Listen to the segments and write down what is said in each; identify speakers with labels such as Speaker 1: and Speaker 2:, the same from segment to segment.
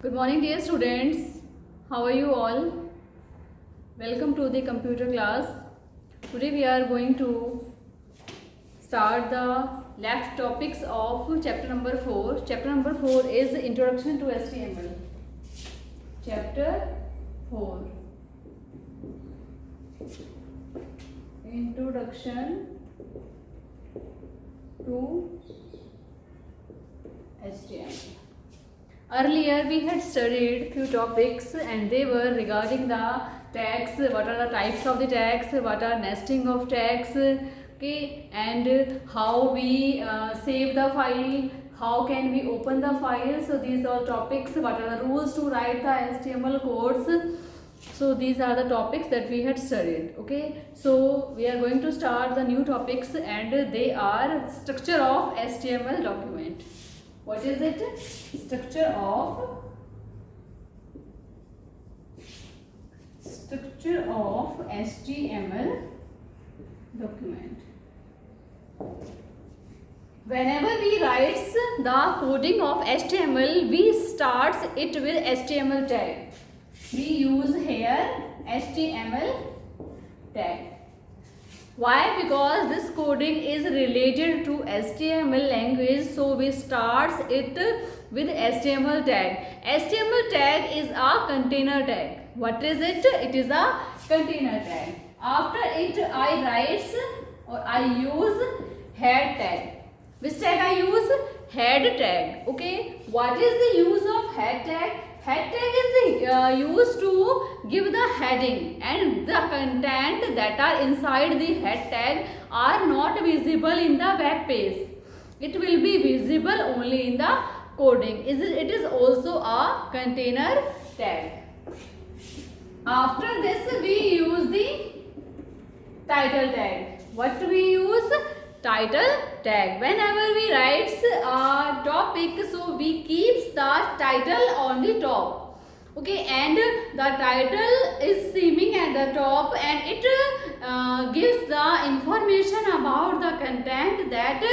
Speaker 1: Good morning, dear students. How are you all? Welcome to the computer class. Today we are going to start the left topics of chapter number 4. Chapter number 4 is Introduction to HTML. Chapter 4. Introduction to HTML. Earlier we had studied few topics and they were regarding the tags, what are the types of the tags, what are nesting of tags, okay, and how we save the file, how can we open the file. So these are topics, what are the rules to write the HTML codes. So these are the topics that we had studied. Okay, so we are going to start the new topics and they are structure of HTML document. What is it? Structure of HTML document. Whenever we write the coding of HTML, we start it with HTML tag. We use here HTML tag. Why? Because this coding is related to HTML language, so we start it with HTML tag. HTML tag is a container tag. What is it? It is a container tag. After it, I write or I use head tag. Which tag I use? Head tag. Okay. What is the use of head tag? Head tag is used to give the heading, and the content that are inside the head tag are not visible in the web page. It will be visible only in the coding. It is also a container tag. After this we use the title tag. What do we use? Title tag. Whenever we write a topic, so we keep the title on the top. Okay, and the title is seeming at the top and it gives the information about the content, that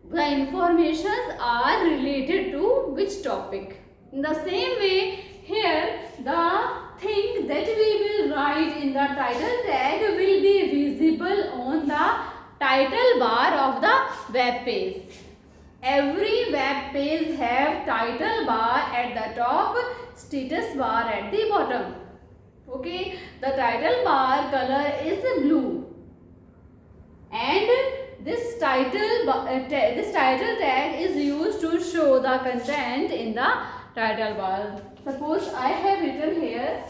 Speaker 1: the informations are related to which topic. In the same way, here the thing that we will write in the title tag will be visible on the title bar of the web page. Every web page have title bar at the top, status bar at the bottom. Okay, the title bar color is blue, and this title tag is used to show the content in the title bar. Suppose I have written here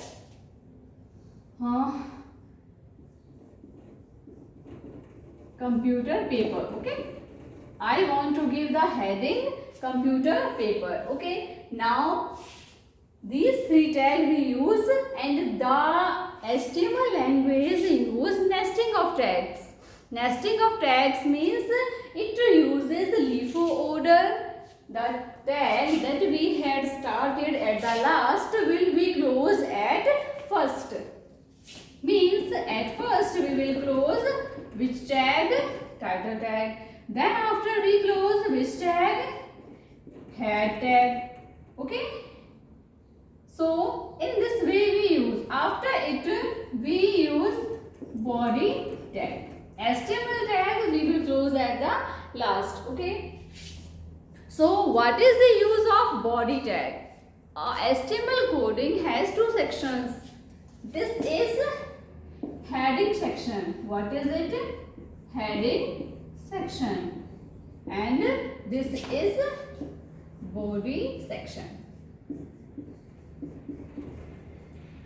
Speaker 1: computer paper. Okay, I want to give the heading computer paper. Okay, now these three tags we use, and the HTML language use nesting of tags. Nesting of tags means it uses LIFO order. The tag that we had started at the last will be closed at first. Means at first we will close which tag? Title tag. Then after we close which tag? Head tag. Okay. So in this way we use. After it we use body tag. HTML tag we will close at the last. Okay. So what is the use of body tag? HTML coding has two sections. This is heading section. What is it? Heading section. And this is body section.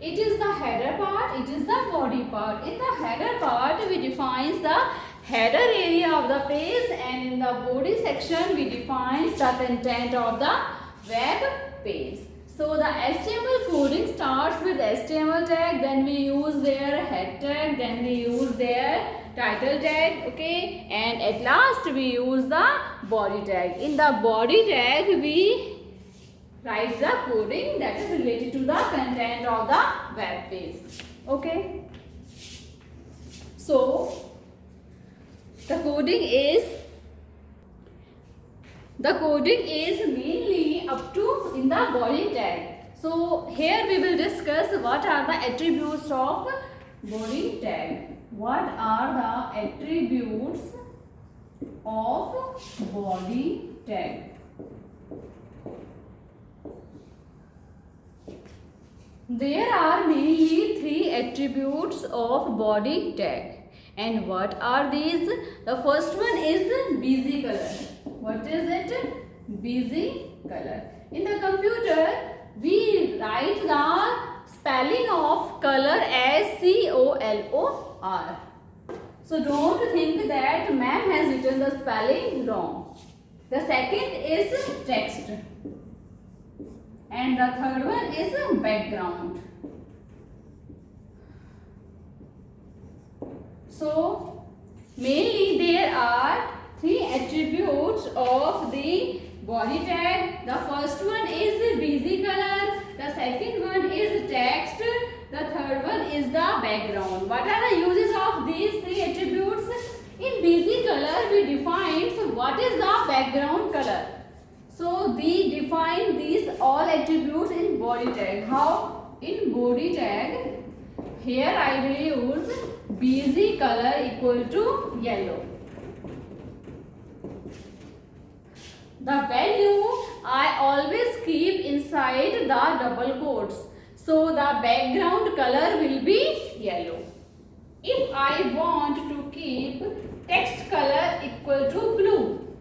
Speaker 1: It is the header part, it is the body part. In the header part we define the header area of the page, and in the body section we define the content of the web page. So the HTML coding starts with HTML tag, then we use their head tag, then we use their title tag, okay, and at last we use the body tag. In the body tag we write the coding that is related to the content of the web page. Okay. So the coding is The coding is mainly up to in the body tag. So here we will discuss what are the attributes of body tag. What are the attributes of body tag? There are mainly three attributes of body tag. And what are these? The first one is busy color. What is it? Busy color. In the computer, we write the spelling of color as COLOR. So don't think that ma'am has written the spelling wrong. The second is text. And the third one is background. So mainly there are three attributes of the body tag. The first one is busy color, the second one is text, the third one is the background. What are the uses of these three attributes? In busy color we define what is the background color. So we define these all attributes in body tag. How? In body tag, here I will use busy color equal to yellow. The value I always keep inside the double quotes. So the background color will be yellow. If I want to keep text color equal to blue,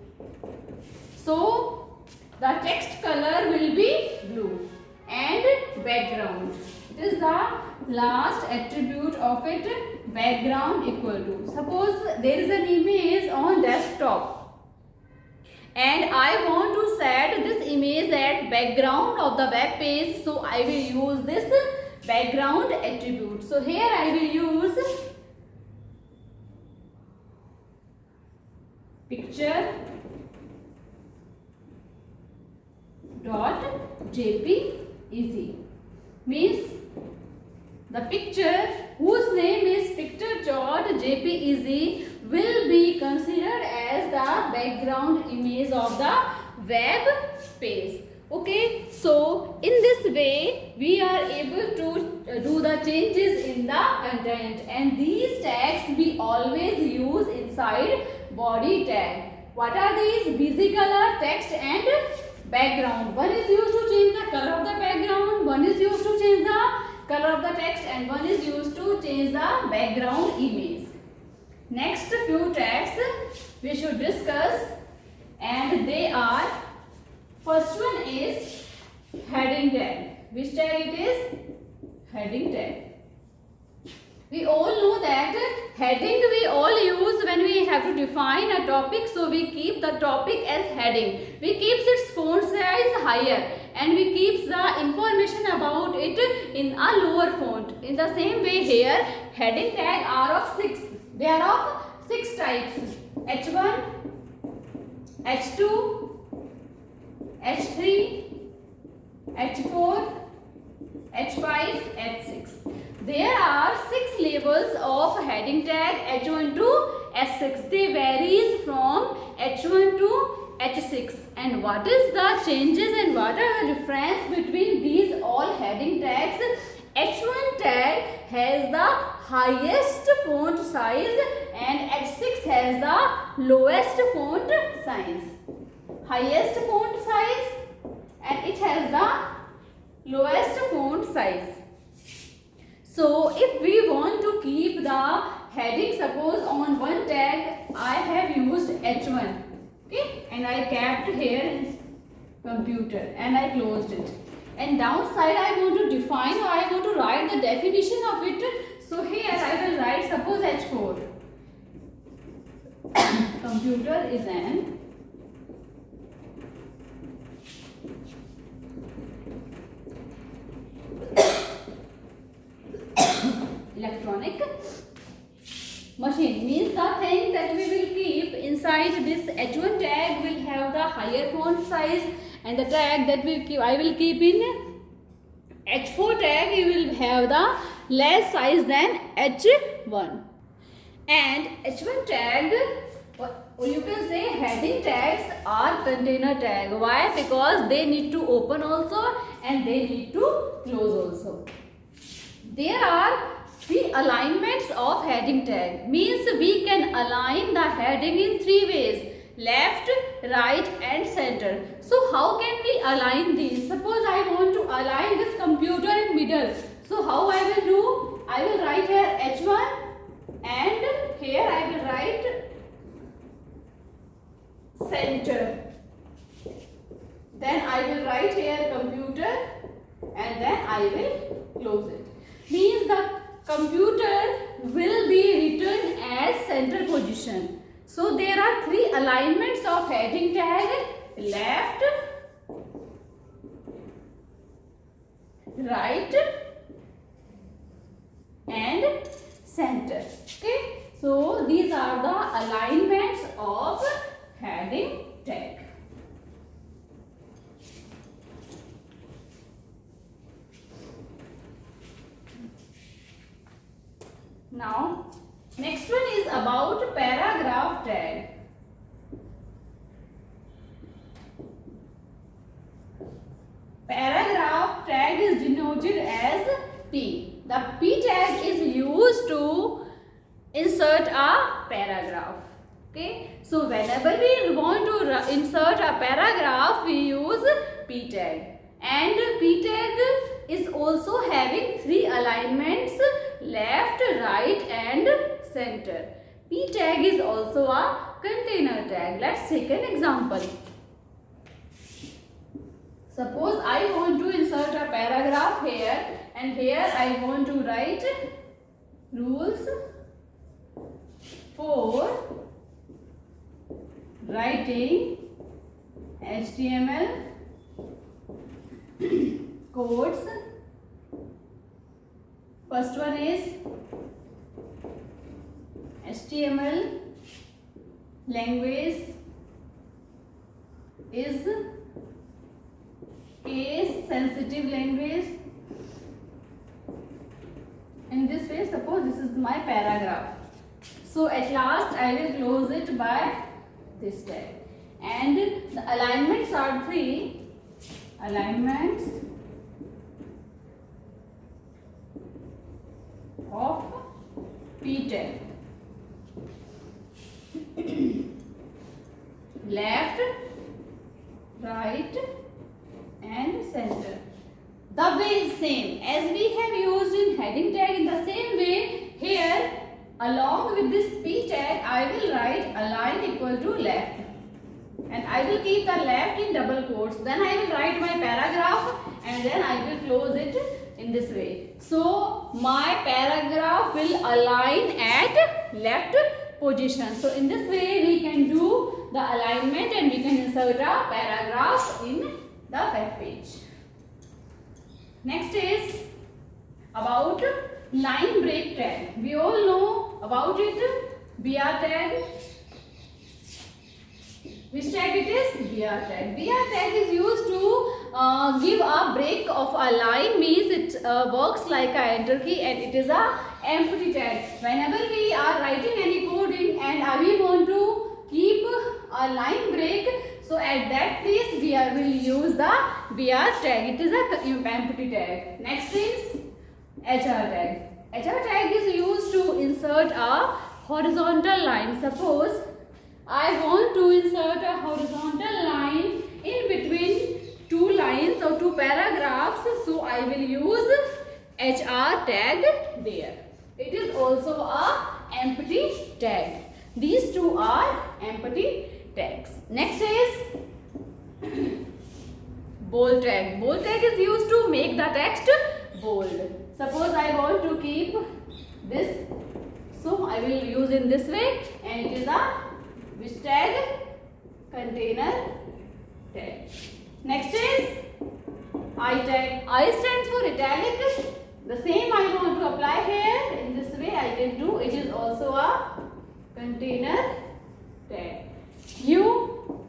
Speaker 1: so the text color will be blue. And background, it is the last attribute of it, background equal to. Suppose there is an image on desktop and I want to set this image at background of the web page, so I will use this background attribute. So here I will use picture dot jpeg, means the picture whose name is picture dot jpeg will be considered as the background image of the web page. Okay, so in this way we are able to do the changes in the content, and these tags we always use inside body tag. What are these? Busy color, text and background. One is used to change the color of the background, one is used to change the color of the text, and one is used to change the background image. Next few tags we should discuss, and they are, first one is heading tag. Which tag it is? Heading tag. We all know that heading we all use when we have to define a topic, so we keep the topic as heading. We keep its font size higher and we keep the information about it in a lower font. In the same way here, heading tag are of 6. They are of 6 types: H1, H2, H3, H4, H5, H6. There are 6 levels of heading tag H1 to H6. They varies from H1 to H6. And what is the changes and what are the difference between these all heading tags? H1 tag has the highest font size and H6 has the lowest font size. Highest font size and it has the lowest font size. So if we want to keep the heading, suppose on one tag I have used H1, okay, and I kept here in computer and I closed it. And downside I want to define or I want to write the definition of it. So here I will write, suppose H4. Computer is an electronic machine, means the thing that we will keep inside this H1 tag will have the higher font size, and the tag that I will keep in H4 tag you will have the less size than H1. And H1 tag or you can say heading tags are container tag. Why? Because they need to open also and they need to close also. There are three alignments of heading tag. Means we can align the heading in three ways: left, right and center. So how can we align these? Suppose I want to align this computer in middle. So how I will do? I will write here H1 and here I will write center. Then I will write here computer and then I will close it. Means the computer will be written as center position. So there are three alignments of heading tag: left, right and center. Okay. So these are the alignments of heading tag. Now, next one is about paragraph tag. Paragraph tag is denoted as P. The P tag is used to insert a paragraph. Okay. So, whenever we want to insert a paragraph, we use P tag. And P tag is also having three alignments: left, right and center. P tag is also a container tag. Let's take an example. Suppose I want to insert a paragraph here and here I want to write rules for writing HTML codes. First one is HTML language is case sensitive language. In this way, suppose this is my paragraph. So at last I will close it by this tag. And the alignments are three. Alignments of P tag: left, right and center. The way is same as we have used in heading tag. In the same way, here along with this P tag I will write align equal to left, and I will keep the left in double quotes. Then I will write my paragraph and then I will close it in this way. So my paragraph will align at left position. So in this way we can do the alignment and we can insert a paragraph in the web page. Next is about line break tag. We all know about it. BR tag. Which tag it is? BR tag. BR tag is used to give a break of a line. Means it works like a enter key and it is a empty tag. Whenever we are writing any code in and we want to keep a line break, so at that place we will use the BR tag. It is a empty tag. Next is HR tag. HR tag is used to insert a horizontal line. Suppose I want to insert a horizontal line in between two lines or two paragraphs, so I will use HR tag there. It is also a empty tag. These two are empty tags. Next is bold tag. Bold tag is used to make the text bold. Suppose I want to keep this, so I will use in this way, and it is a which tag? Container tag. Next is I tag. I stands for italic. The same I want to apply here. In this way I can do. It is also a container tag. U,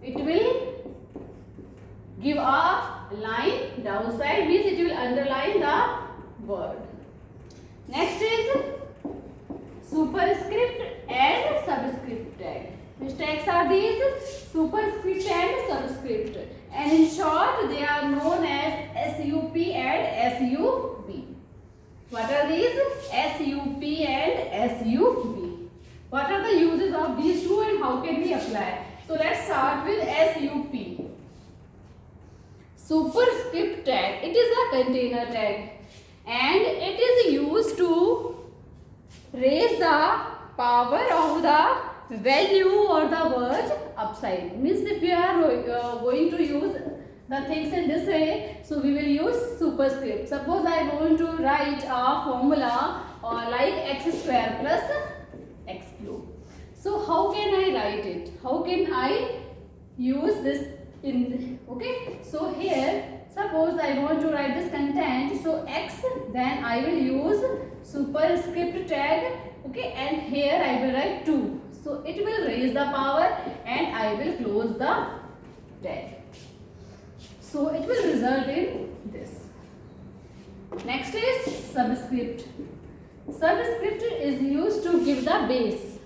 Speaker 1: it will give a line downside, means it will underline the word. Next is superscript and subscript tag. Which tags are these? Superscript and subscript. And in short, they are known as SUP and SUB. What are these? SUP and SUB. What are the uses of these two and how can we apply? So let's start with SUP. Superscript tag. It is a container tag and it is used to raise the power of the value or the word upside. Means if we are going to use the things in this way, so we will use superscript. Suppose I want to write a formula like x square plus x cube. So how can I write it? How can I use this in okay? So here suppose I want to write this content, so x, then I will use superscript tag, okay, and here I will write 2. So it will raise the power and I will close the tag. So it will result in this. Next is subscript. Subscript is used to give the base,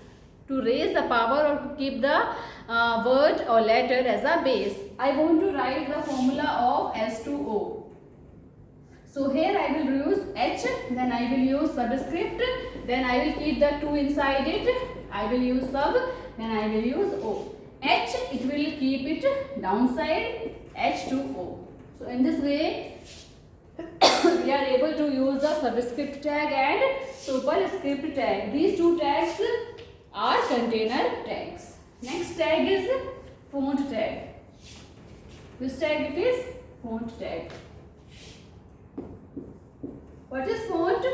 Speaker 1: to raise the power or to keep the word or letter as a base. I want to write the formula of H2O. So here I will use H, then I will use subscript, then I will keep the 2 inside it. I will use sub, then I will use O. H, it will keep it downside, H2O. So in this way, we are able to use the subscript tag and superscript tag. These two tags are container tags. Next tag is font tag. Which tag it is? Font tag. What is font?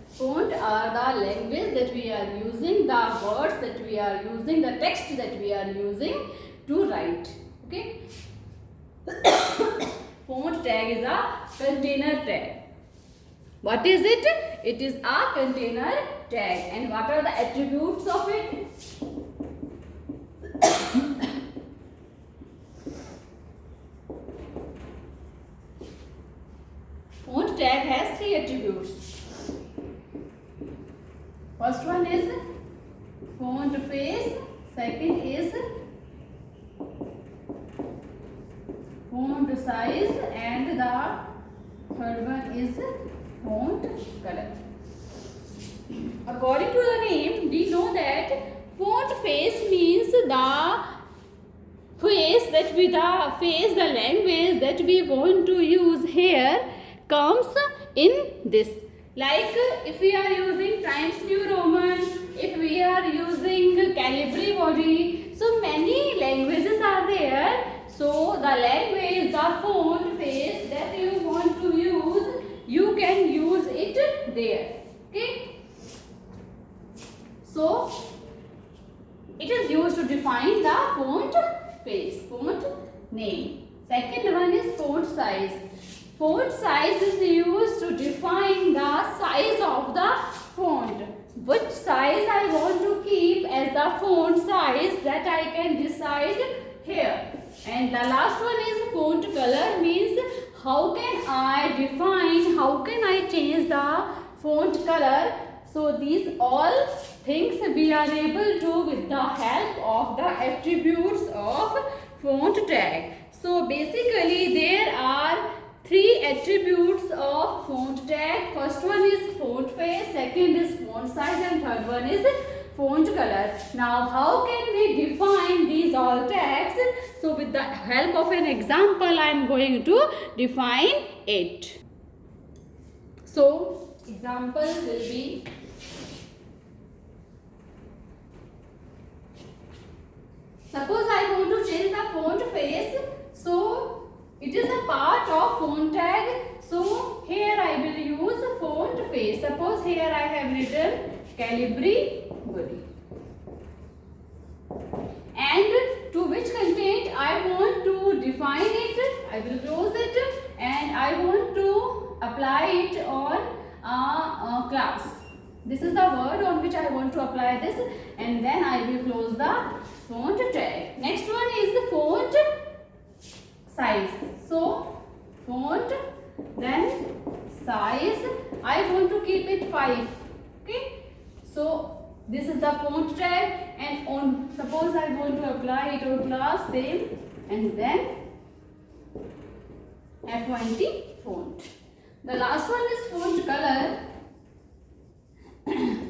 Speaker 1: Font are the language that we are using, the words that we are using, the text that we are using to write. Okay. Font tag is a container tag. What is it? It is a container tag. And what are the attributes of it? Font tag has 3 attributes. First one is font face, second is font size, and the third one is font color. According to the name, we know that font face means the face, the language that we want to use here comes in this. Like if we are using Times New Roman, if we are using Calibri body, so many languages are there. So the language, the font face that you want to use, you can use it there. Okay. So it is used to define the font face, font name. Second one is font size. Font size is used to define the size of the font. Which size I want to keep as the font size, that I can decide here. And the last one is font color, means how can I define, how can I change the font color. So these all things we are able to with the help of the attributes of font tag. So basically there are 3 attributes of font tag. First one is font face, second is font size, and third one is font color. Now how can we define these all tags? So with the help of an example I am going to define it. So example will be, suppose I want to change the font face. So it is a part of font tag. So here I will use font face. Suppose here I have written Calibri body. And to which content I want to define it, I will close it, and I want to apply it on a class. This is the word on which I want to apply this, and then I will close the font tag. Next one is the font size. So font, then size, I want to keep it 5. Okay. So This is the font tag, and on suppose I want to apply it on class, same, and then F20 font. The last one is font color.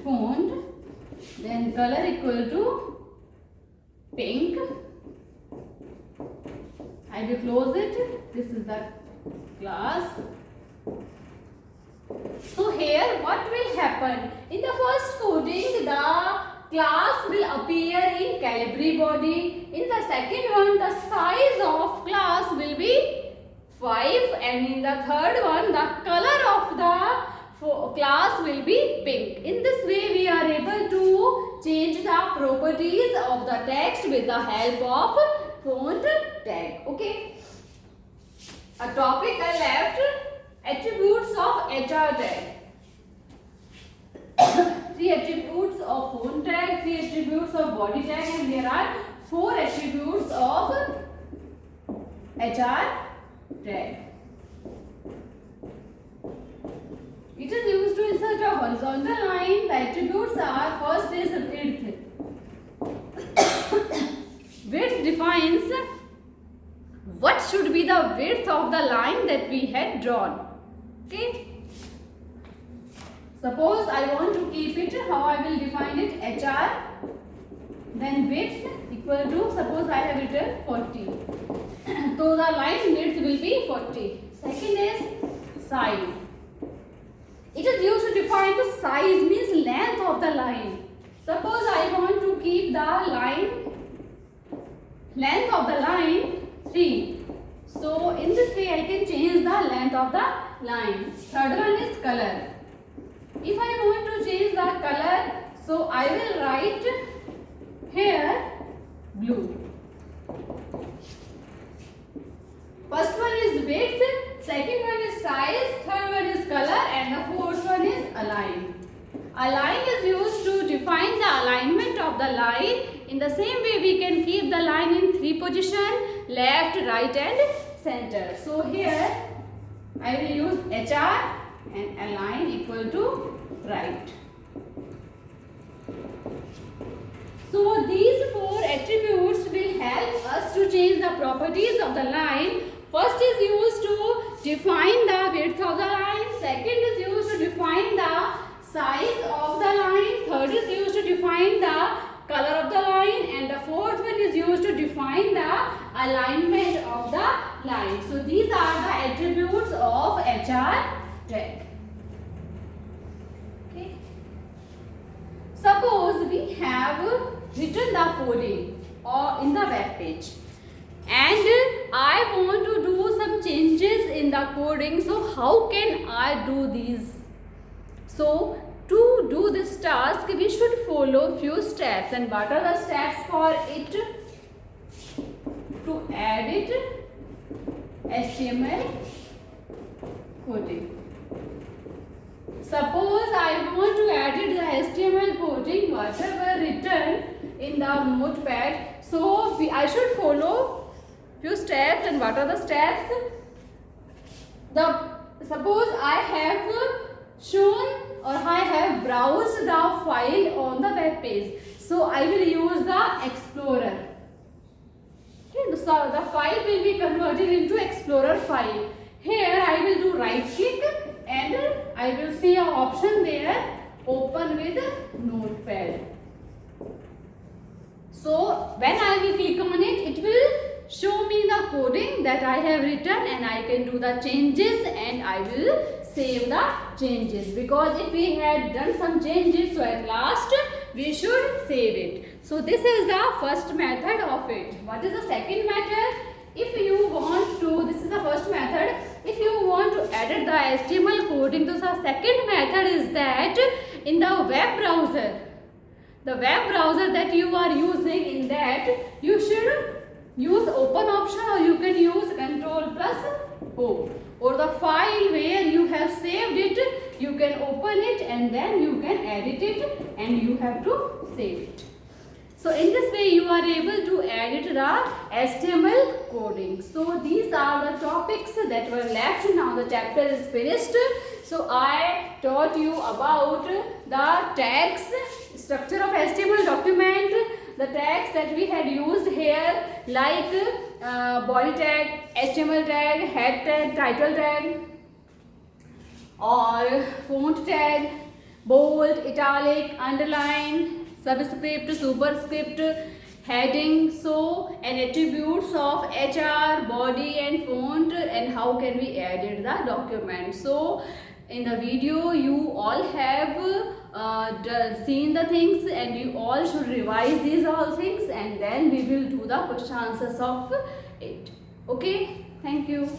Speaker 1: Font, then color equal to pink. I will close it. This is the class. So here what will happen? In the first coding, the class will appear in Calibri body. In the second one, the size of class will be 5, and in the third one, the color of the class will be pink. In this way, we are able to change the properties of the text with the help of font tag. Okay. A topic I left, attributes of HR tag. 3 attributes of font tag, 3 attributes of body tag, and there are 4 attributes of HR tag. It is used to insert a horizontal line. The attributes are, first is width. Width defines what should be the width of the line that we had drawn. Okay. Suppose I want to keep it, how I will define it? HR, then width equal to, suppose I have written 40. So the line width will be 40. Second is size. It is used to define the size, means length of the line. Suppose I want to keep the line, length of the line 3. So in this way I can change the length of the line. Third one is color. If I want to change the color, so I will write here blue. First one is width, second one is size, third one is color, and the fourth one is align. Align is used to define the alignment of the line. In the same way, we can keep the line in 3 positions: left, right, and center. So here I will use HR and align equal to right. So these 4 attributes will help us to change the properties of the line. First is used to define the width of the line. Second is used to define the size of the line. Third is used to define the color of the line. And the fourth one is used to define the alignment of the line. So these are the attributes of HR tag. Okay. Suppose we have written the coding or in the web page, and I want to do some changes in the coding. So how can I do these? So to do this task, we should follow few steps. And what are the steps for it? To edit HTML coding. Suppose I want to edit the HTML coding, whatever written in the notepad. So I should follow few steps. And what are the steps? Suppose I have shown or I have browsed the file on the web page. So I will use the Explorer. Okay, so the file will be converted into Explorer file. Here I will do right click and I will see an option there, open with notepad. So when I will click on it, it will show me the coding that I have written, and I can do the changes and I will save the changes, because if we had done some changes, so at last we should save it. So this is the first method of it. What is the second method? If you want to, this is the first method. If you want to edit the HTML coding, so the second method is that in the web browser, the web browser that you are using, in that you should use open option, or you can use Ctrl+O, or the file where you have saved it, you can open it and then you can edit it and you have to save it. So in this way you are able to edit the HTML coding. So these are the topics that were left. Now the chapter is finished. So I taught you about the tags. structure of HTML document, the tags that we had used here, like body tag, HTML tag, head tag, title tag, or font tag, bold, italic, underline, subscript, superscript, heading. So, and attributes of HR, body and font, and how can we edit the document. So, in the video you all have seen the things, and you all should revise these all things, and then we will do the question answers of it. Okay, thank you.